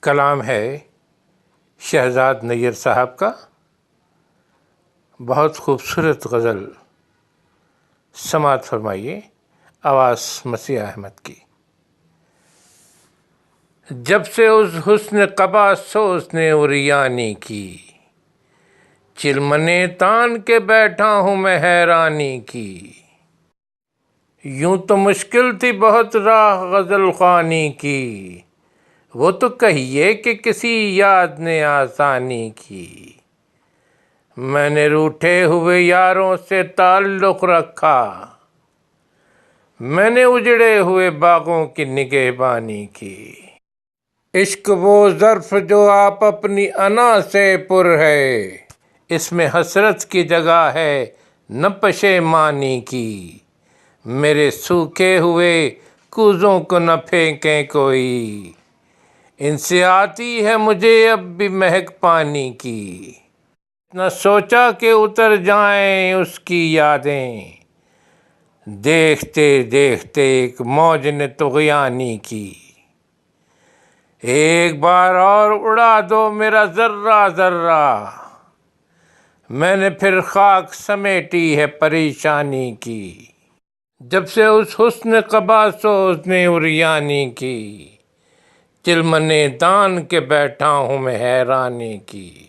کلام ہے شہزاد نیّر صاحب کا، بہت خوبصورت غزل سماعت فرمائیے، آواز مسیح احمد کی۔ جب سے اس حسن قبا سوز نے عریانی کی، چلمنے تان کے بیٹھا ہوں میں حیرانی کی۔ یوں تو مشکل تھی بہت راہ غزل خوانی کی، وہ تو کہیے کہ کسی یاد نے آسانی کی۔ میں نے روٹھے ہوئے یاروں سے تعلق رکھا، میں نے اجڑے ہوئے باغوں کی نگہبانی کی۔ عشق وہ ظرف جو آپ اپنی انا سے پر ہے، اس میں حسرت کی جگہ ہے نہ پشیمانی کی۔ میرے سوکھے ہوئے کوزوں کو نہ پھینکیں کوئی، ان سے آتی ہے مجھے اب بھی مہک پانی کی۔ نہ سوچا کہ اتر جائیں اس کی یادیں، دیکھتے دیکھتے ایک موج نے طغیانی کی۔ ایک بار اور اڑا دو میرا ذرہ ذرہ، میں نے پھر خاک سمیٹی ہے پریشانی کی۔ جب سے اس حسن قبا سوز نے عریانی کی، چلمنے تان کے بیٹھا ہوں میں حیرانی کی۔